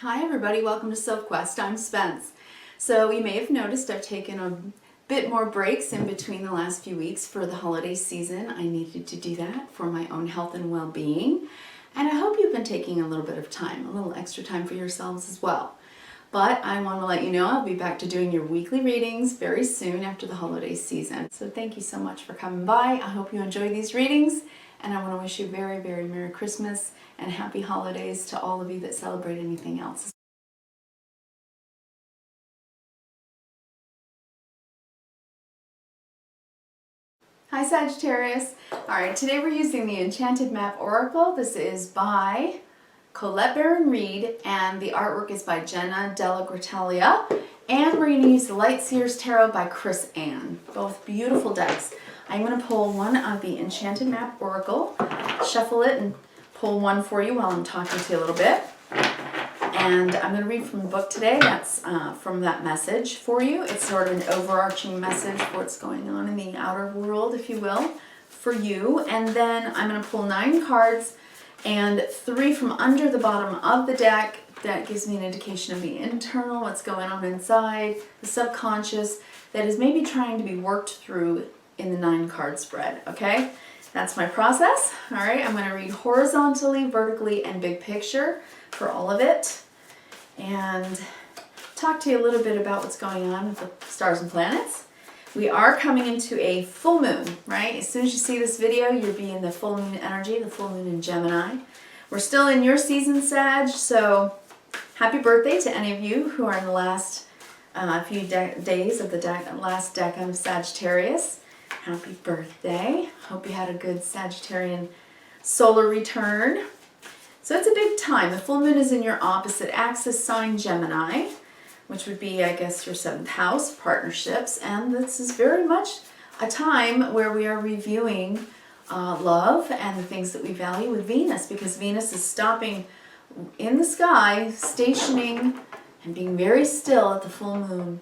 Hi everybody, welcome to Sophquest. I'm Spence. So you may have noticed I've taken a bit more breaks in between the last few weeks for the holiday season. I needed to do that for my own health and well-being. And I hope you've been taking a little bit of time, a little extra time for yourselves as well. But I want to let you know I'll be back to doing your weekly readings very soon after the holiday season. So thank you so much for coming by. I hope you enjoy these readings. And I want to wish you a very, very Merry Christmas and Happy Holidays to all of you that celebrate anything else. Hi Sagittarius. Alright, today we're using the Enchanted Map Oracle. This is by Colette Baron Reed and the artwork is by Jenna Della Gratalia. And we're going to use the Light Seers Tarot by Chris Ann. Both beautiful decks. I'm going to pull one of the Enchanted Map Oracle, shuffle it and pull one for you while I'm talking to you a little bit. And I'm going to read from the book today. That's from that message for you. It's sort of an overarching message for what's going on in the outer world, if you will, for you. And then I'm going to pull 9 cards and 3 from under the bottom of the deck. That gives me an indication of the internal, what's going on inside, the subconscious that is maybe trying to be worked through in the 9 card spread, okay? That's my process. All right, I'm going to read horizontally, vertically, and big picture for all of it. And talk to you a little bit about what's going on with the stars and planets. We are coming into a full moon, right? As soon as you see this video, you'll be in the full moon energy, the full moon in Gemini. We're still in your season, Sag, so happy birthday to any of you who are in the last few days of the last decan of Sagittarius. Happy birthday. Hope you had a good Sagittarian solar return. So it's a big time. The full moon is in your opposite axis sign, Gemini, which would be, I guess, your 7th house, partnerships. And this is very much a time where we are reviewing love and the things that we value with Venus, because Venus is stopping in the sky, stationing and being very still at the full moon.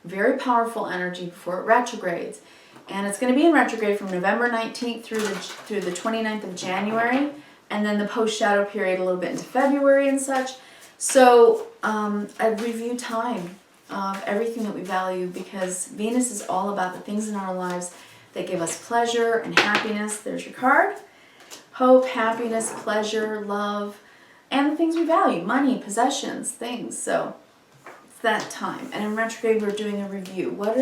Very powerful energy before it retrogrades. And it's going to be in retrograde from November 19th through the 29th of January, and then the post-shadow period a little bit into February and such. So a review time of everything that we value, because Venus is all about the things in our lives that give us pleasure and happiness. There's your card. Hope, happiness, pleasure, love, and the things we value. Money, possessions, things. So it's that time. And in retrograde, we're doing a review. What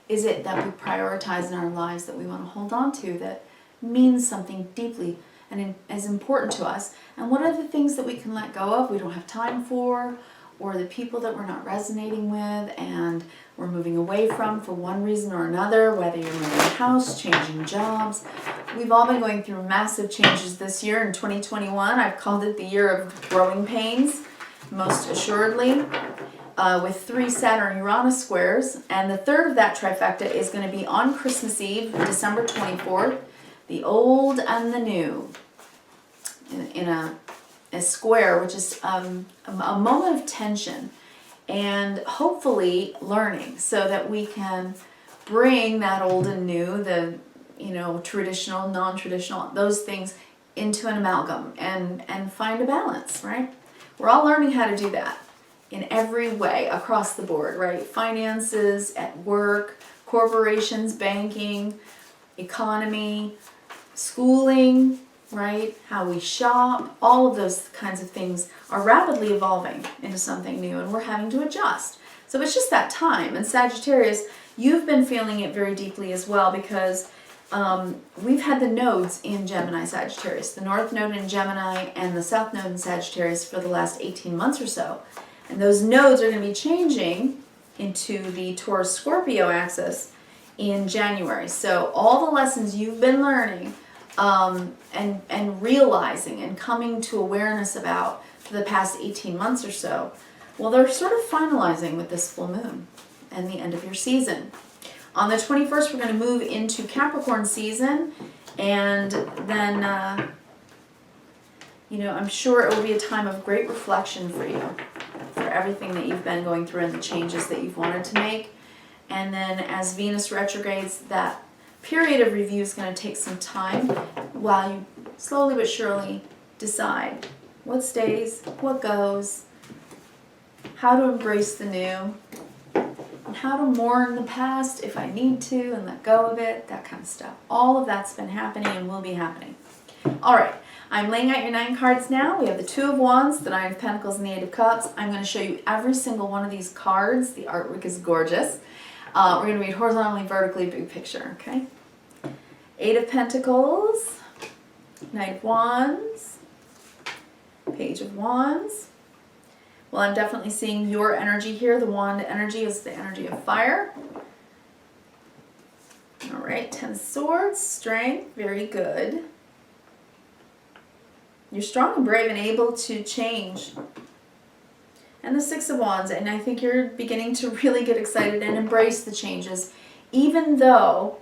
is it that we prioritize in our lives that we want to hold on to that means something deeply and is important to us? And what are the things that we can let go of, we don't have time for, or the people that we're not resonating with and we're moving away from for one reason or another, whether you're moving house, changing jobs. We've all been going through massive changes this year in 2021. I've called it the year of growing pains, most assuredly. With 3 Saturn-Uranus squares, and the 3rd of that trifecta is going to be on Christmas Eve, December 24th, the old and the new, in a square, which is a moment of tension and hopefully learning, so that we can bring that old and new, the traditional, non-traditional, those things into an amalgam and find a balance, right? We're all learning how to do that in every way across the board, right? Finances, at work, corporations, banking, economy, schooling, right? How we shop, all of those kinds of things are rapidly evolving into something new, and we're having to adjust. So it's just that time. And Sagittarius, you've been feeling it very deeply as well, because we've had the nodes in Gemini, Sagittarius, the North Node in Gemini and the South Node in Sagittarius for the last 18 months or so. And those nodes are going to be changing into the Taurus-Scorpio axis in January. So all the lessons you've been learning and realizing and coming to awareness about for the past 18 months or so, well, they're sort of finalizing with this full moon and the end of your season. On the 21st, we're going to move into Capricorn season, and then, I'm sure it will be a time of great reflection for you, for everything that you've been going through and the changes that you've wanted to make. And then as Venus retrogrades, that period of review is going to take some time while you slowly but surely decide what stays, what goes, how to embrace the new, and how to mourn the past if I need to and let go of it, that kind of stuff. All of that's been happening and will be happening. All right, I'm laying out your 9 cards now. We have the 2 of Wands, the 9 of Pentacles, and the 8 of Cups. I'm going to show you every single one of these cards. The artwork is gorgeous. We're going to read horizontally, vertically, big picture, okay? 8 of Pentacles, 9 of Wands, Page of Wands. Well, I'm definitely seeing your energy here. The wand energy is the energy of fire. All right, 10 of Swords, strength, very good. You're strong and brave and able to change. And the 6 of Wands, and I think you're beginning to really get excited and embrace the changes, even though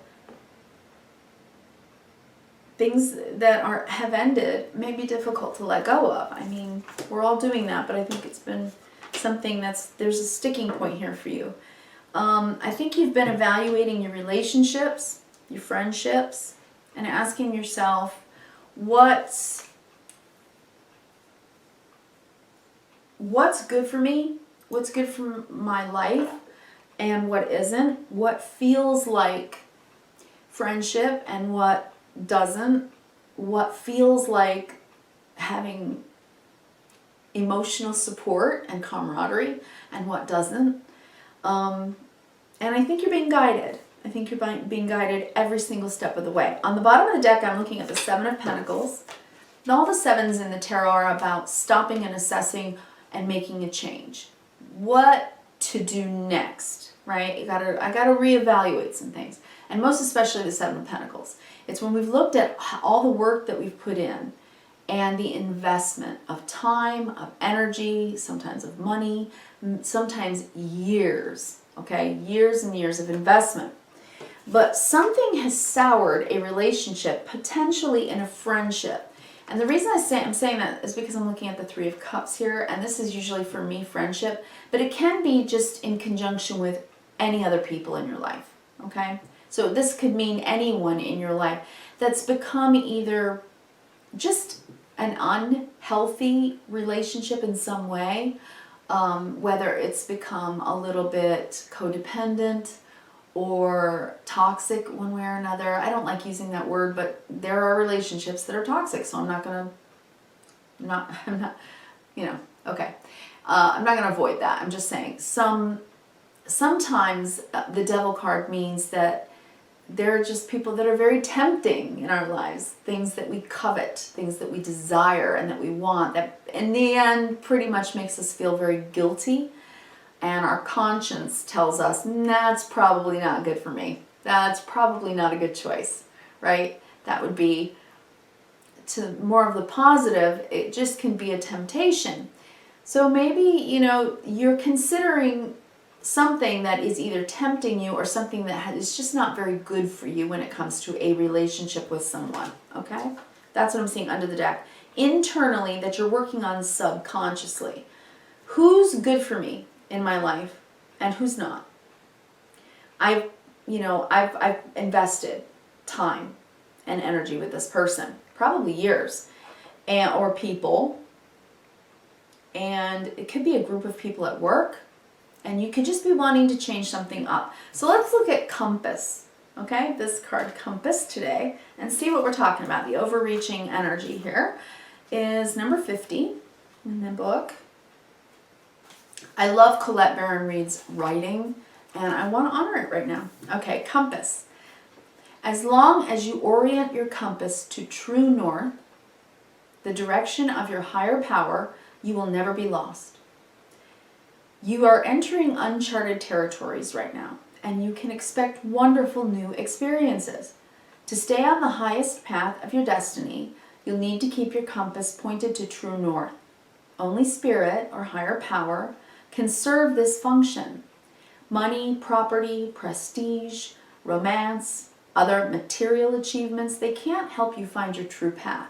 things that have ended may be difficult to let go of. I mean, we're all doing that, but I think it's been something there's a sticking point here for you. I think you've been evaluating your relationships, your friendships, and asking yourself, what's good for me? What's good for my life? And what isn't? What feels like friendship and what doesn't? What feels like having emotional support and camaraderie and what doesn't? And I think you're being guided. I think you're being guided every single step of the way. On the bottom of the deck, I'm looking at the 7 of Pentacles. And all the 7s in the tarot are about stopping and assessing and making a change. What to do next, right? I gotta reevaluate some things. And most especially the 7 of Pentacles. It's when we've looked at all the work that we've put in and the investment of time, of energy, sometimes of money, sometimes years, okay? Years and years of investment. But something has soured a relationship, potentially in a friendship. And the reason I'm saying that is because I'm looking at the 3 of Cups here, and this is usually for me friendship, but it can be just in conjunction with any other people in your life, okay? So this could mean anyone in your life that's become either just an unhealthy relationship in some way, whether it's become a little bit codependent or toxic one way or another. I don't like using that word, but there are relationships that are toxic, so I'm not gonna avoid that. I'm just saying sometimes the Devil card means that there are just people that are very tempting in our lives, things that we covet, things that we desire and that we want, that in the end pretty much makes us feel very guilty. And our conscience tells us, that's probably not good for me. That's probably not a good choice, right? That would be, to more of the positive, it just can be a temptation. So maybe, you're considering something that is either tempting you or something that is just not very good for you when it comes to a relationship with someone, okay? That's what I'm seeing under the deck. Internally, that you're working on subconsciously. Who's good for me in my life and who's not? I've invested time and energy with this person, probably years, or people, and it could be a group of people at work, and you could just be wanting to change something up. So let's look at Compass, okay? This card Compass today, and see what we're talking about. The overreaching energy here is number 50 in the book. I love Colette Baron Reid's writing, and I want to honor it right now. Okay, Compass. As long as you orient your compass to true north, the direction of your higher power, you will never be lost. You are entering uncharted territories right now, and you can expect wonderful new experiences. To stay on the highest path of your destiny, you'll need to keep your compass pointed to true north. Only spirit, or higher power, can serve this function. Money, property, prestige, romance, other material achievements, they can't help you find your true path.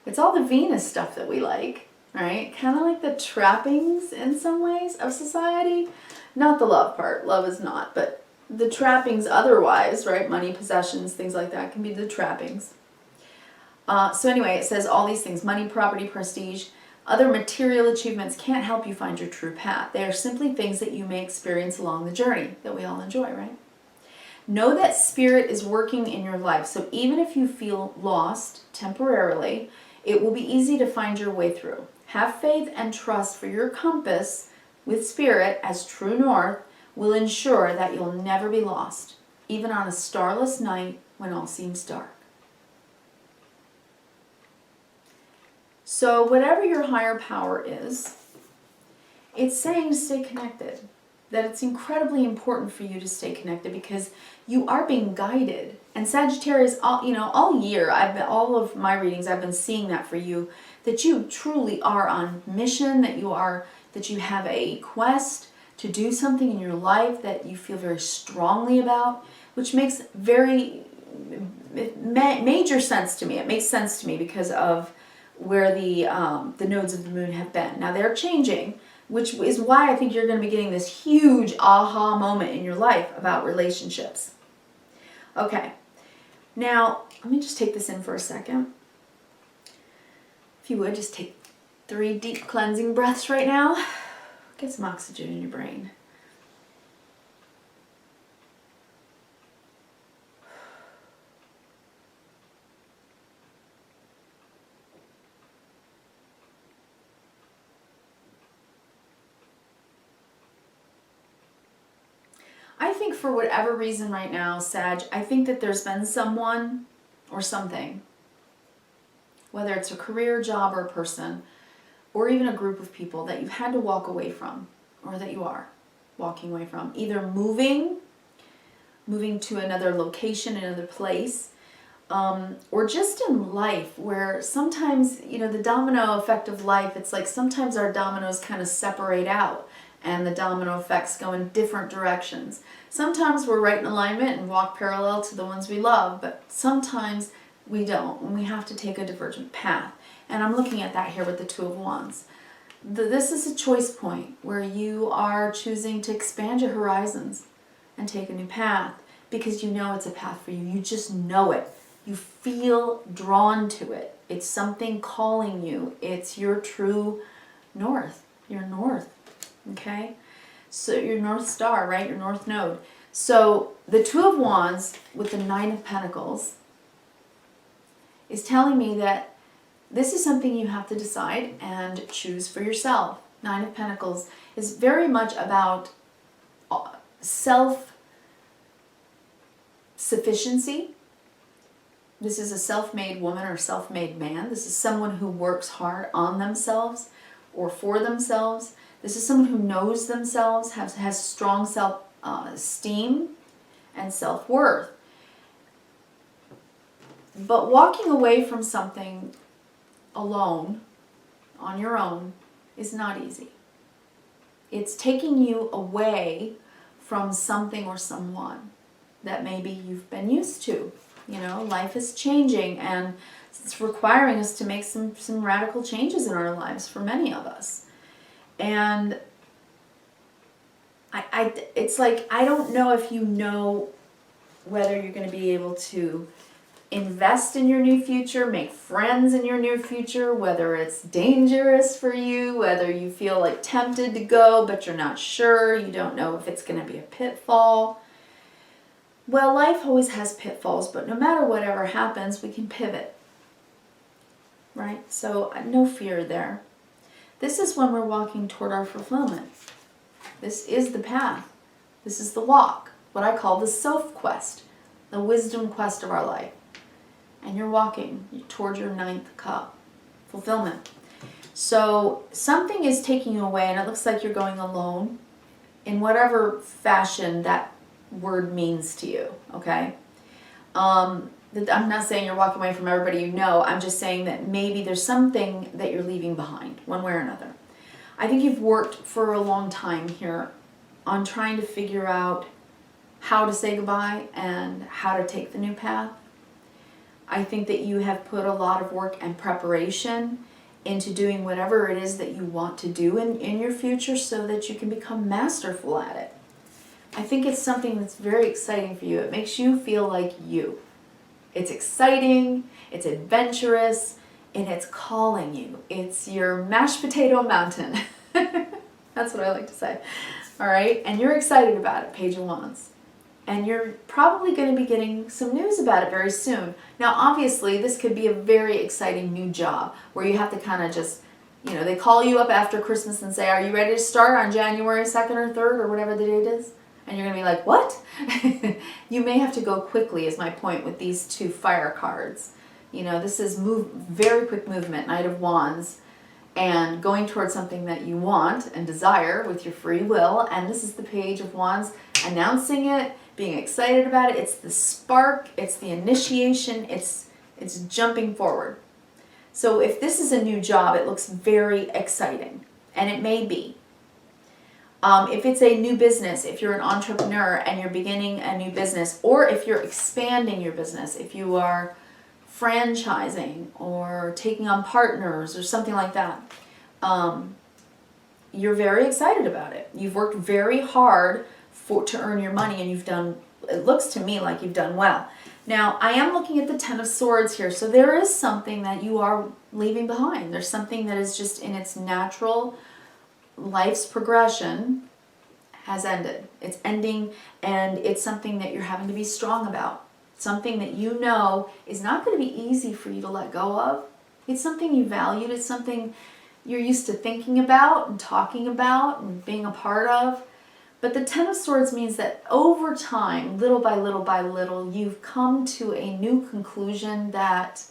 It's all the Venus stuff that we like, right? Kind of like the trappings in some ways of society. Not the love part, love is not, but the trappings otherwise, right? Money, possessions, things like that can be the trappings. So anyway, it says all these things, money, property, prestige, Other material achievements can't help you find your true path. They are simply things that you may experience along the journey that we all enjoy, right? Know that spirit is working in your life. So even if you feel lost temporarily, it will be easy to find your way through. Have faith and trust, for your compass with spirit as true north will ensure that you'll never be lost, even on a starless night when all seems dark. So whatever your higher power is, it's saying to stay connected. That it's incredibly important for you to stay connected because you are being guided. And Sagittarius, all year, all of my readings, I've been seeing that for you, that you truly are on mission, that you have a quest to do something in your life that you feel very strongly about, which makes very major sense to me. It makes sense to me because of where the nodes of the moon have been. Now they're changing, which is why I think you're going to be getting this huge aha moment in your life about relationships. Okay, now let me just take this in for a second. If you would, just take 3 deep cleansing breaths right now. Get some oxygen in your brain. I think for whatever reason right now, Sag, I think that there's been someone or something, whether it's a career, job, or a person, or even a group of people that you've had to walk away from, or that you are walking away from. Either moving to another location, another place, or just in life where sometimes, the domino effect of life, it's like sometimes our dominoes kind of separate out and the domino effects go in different directions. Sometimes we're right in alignment and walk parallel to the ones we love, but sometimes we don't, and we have to take a divergent path. And I'm looking at that here with the Two of Wands. This is a choice point where you are choosing to expand your horizons and take a new path because you know it's a path for you. You just know it. You feel drawn to it. It's something calling you. It's your true north, your north, okay? So your North Star, right? Your North Node. So the Two of Wands with the Nine of Pentacles is telling me that this is something you have to decide and choose for yourself. Nine of Pentacles is very much about self-sufficiency. This is a self-made woman or self-made man. This is someone who works hard on themselves or for themselves. This is someone who knows themselves, has strong self-esteem and self-worth. But walking away from something alone, on your own, is not easy. It's taking you away from something or someone that maybe you've been used to. Life is changing and it's requiring us to make some radical changes in our lives for many of us. And it's like, I don't know if you know whether you're going to be able to invest in your new future, make friends in your new future, whether it's dangerous for you, whether you feel like tempted to go, but you're not sure, you don't know if it's going to be a pitfall. Well, life always has pitfalls, but no matter whatever happens, we can pivot, right? So no fear there. This is when we're walking toward our fulfillment. This is the path. This is the walk, what I call the Sophquest, the wisdom quest of our life. And you're walking toward your 9th cup, fulfillment. So something is taking you away, and it looks like you're going alone in whatever fashion that word means to you, okay? I'm not saying you're walking away from everybody you know. I'm just saying that maybe there's something that you're leaving behind, one way or another. I think you've worked for a long time here on trying to figure out how to say goodbye and how to take the new path. I think that you have put a lot of work and preparation into doing whatever it is that you want to do in your future so that you can become masterful at it. I think it's something that's very exciting for you. It makes you feel like you. It's exciting, it's adventurous, and it's calling you. It's your mashed potato mountain. That's what I like to say. All right, and you're excited about it, Page of Wands. And you're probably going to be getting some news about it very soon. Now, obviously, this could be a very exciting new job where you have to kind of just, you know, they call you up after Christmas and say, are you ready to start on January 2nd or 3rd or whatever the date is? And you're going to be like, what? You may have to go quickly is my point with these two fire cards. You know, this is very quick movement, Knight of Wands, and going towards something that you want and desire with your free will. And this is the Page of Wands, announcing it, being excited about it. It's the spark, it's the initiation, it's jumping forward. So if this is a new job, it looks very exciting, and it may be. If it's a new business, if you're an entrepreneur and you're beginning a new business, or if you're expanding your business, if you are franchising or taking on partners or something like that, you're very excited about it. You've worked very hard to earn your money, and you've done, it looks to me like you've done well. Now, I am looking at the Ten of Swords here, so there is something that you are leaving behind. There's something that is just in its natural life's progression has ended. It's ending, and it's something that you're having to be strong about. Something that you know is not going to be easy for you to let go of. It's something you valued. It's something you're used to thinking about and talking about and being a part of. But the Ten of Swords means that over time, little by little by little, you've come to a new conclusion that,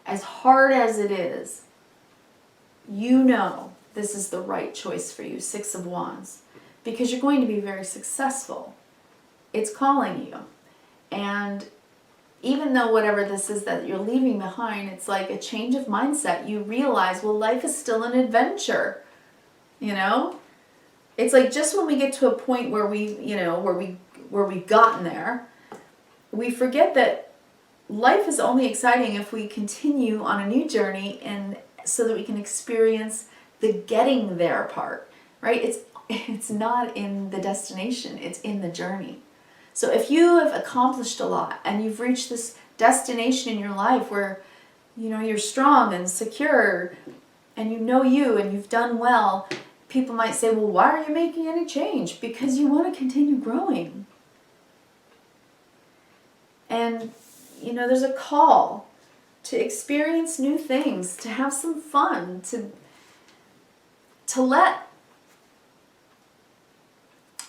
as hard as it is, you know this is the right choice for you, Six of Wands, because you're going to be very successful. It's calling you. And even though whatever this is that you're leaving behind, it's like a change of mindset. You realize, well, life is still an adventure, you know? It's like just when we get to a point where we, you know, where we've gotten there, we forget that life is only exciting if we continue on a new journey, and so that we can experience the getting there part, right? It's not in the destination, it's in the journey. So if you have accomplished a lot and you've reached this destination in your life where, you know, you're strong and secure and you know you and you've done well, people might say, well, why are you making any change? Because you want to continue growing. And, you know, there's a call to experience new things, to have some fun, to let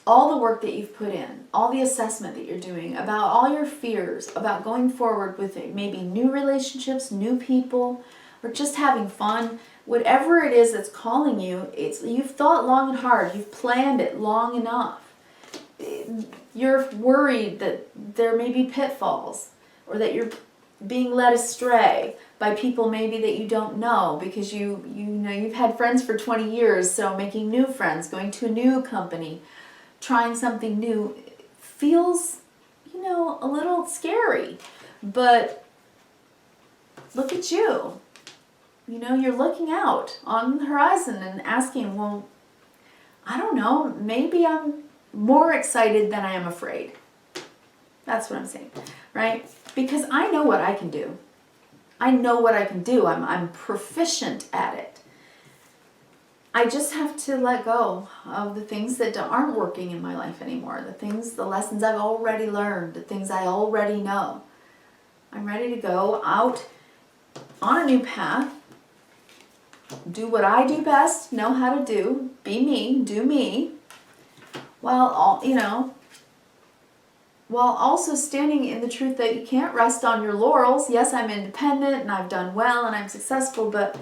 all the work that you've put in, all the assessment that you're doing, about all your fears, about going forward with it, maybe new relationships, new people, or just having fun, whatever it is that's calling you, you've thought long and hard, you've planned it long enough. You're worried that there may be pitfalls, or that you're being led astray by people maybe that you don't know, because you know you've had friends for 20 years, so making new friends, going to a new company, trying something new feels, you know, a little scary. But look at you. You know, you're looking out on the horizon and asking, well, I don't know, maybe I'm more excited than I am afraid. That's what I'm saying, right? Because I know what I can do. I know what I can do. I'm proficient at it. I just have to let go of the things that aren't working in my life anymore. The lessons I've already learned, the things I already know. I'm ready to go out on a new path, do what I do best, know how to do, be me, do me, while also standing in the truth that you can't rest on your laurels. Yes, I'm independent and I've done well and I'm successful, but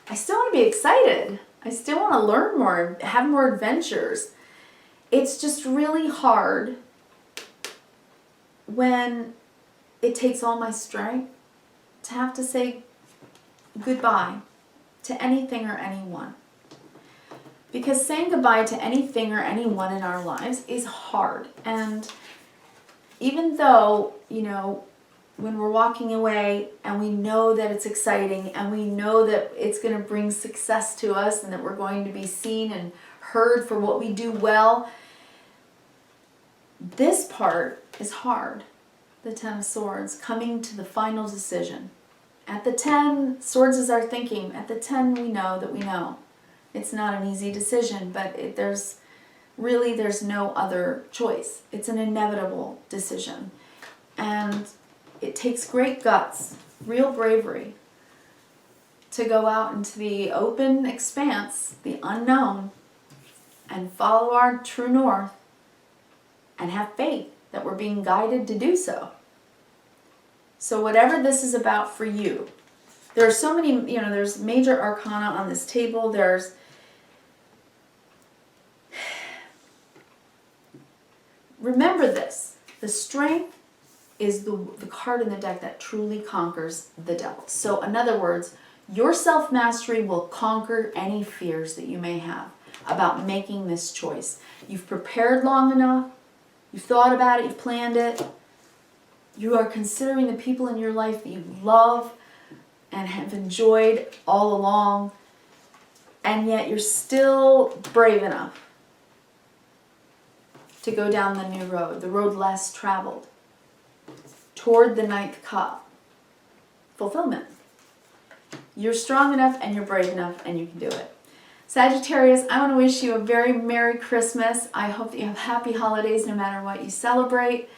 I still want to be excited. I still want to learn more, have more adventures. It's just really hard when it takes all my strength to have to say goodbye to anything or anyone. Because saying goodbye to anything or anyone in our lives is hard. And even though, you know, when we're walking away and we know that it's exciting and we know that it's going to bring success to us and that we're going to be seen and heard for what we do well, this part is hard. The Ten of Swords, coming to the final decision. At the 10, swords is our thinking. At the 10, we know that we know. It's not an easy decision, but there's no other choice. It's an inevitable decision. And it takes great guts, real bravery, to go out into the open expanse, the unknown, and follow our true north and have faith that we're being guided to do so. So whatever this is about for you, there are so many, there's major arcana on this table. Remember this, the strength is the card in the deck that truly conquers the devil. So in other words, your self-mastery will conquer any fears that you may have about making this choice. You've prepared long enough, you've thought about it, you've planned it, you are considering the people in your life that you love and have enjoyed all along, and yet you're still brave enough to go down the new road, the road less traveled, toward the ninth cup, fulfillment. You're strong enough and you're brave enough and you can do it. Sagittarius, I want to wish you a very Merry Christmas. I hope that you have happy holidays no matter what you celebrate.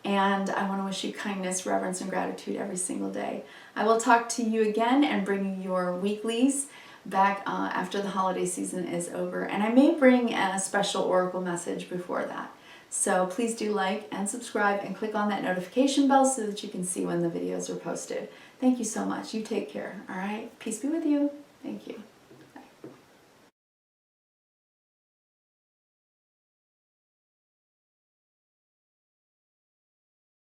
And I want to wish you kindness, reverence, and gratitude every single day. I will talk to you again and bring you your weeklies back after the holiday season is over. And I may bring a special oracle message before that. So please do like and subscribe and click on that notification bell so that you can see when the videos are posted. Thank you so much. You take care, all right? Peace be with you. Thank you.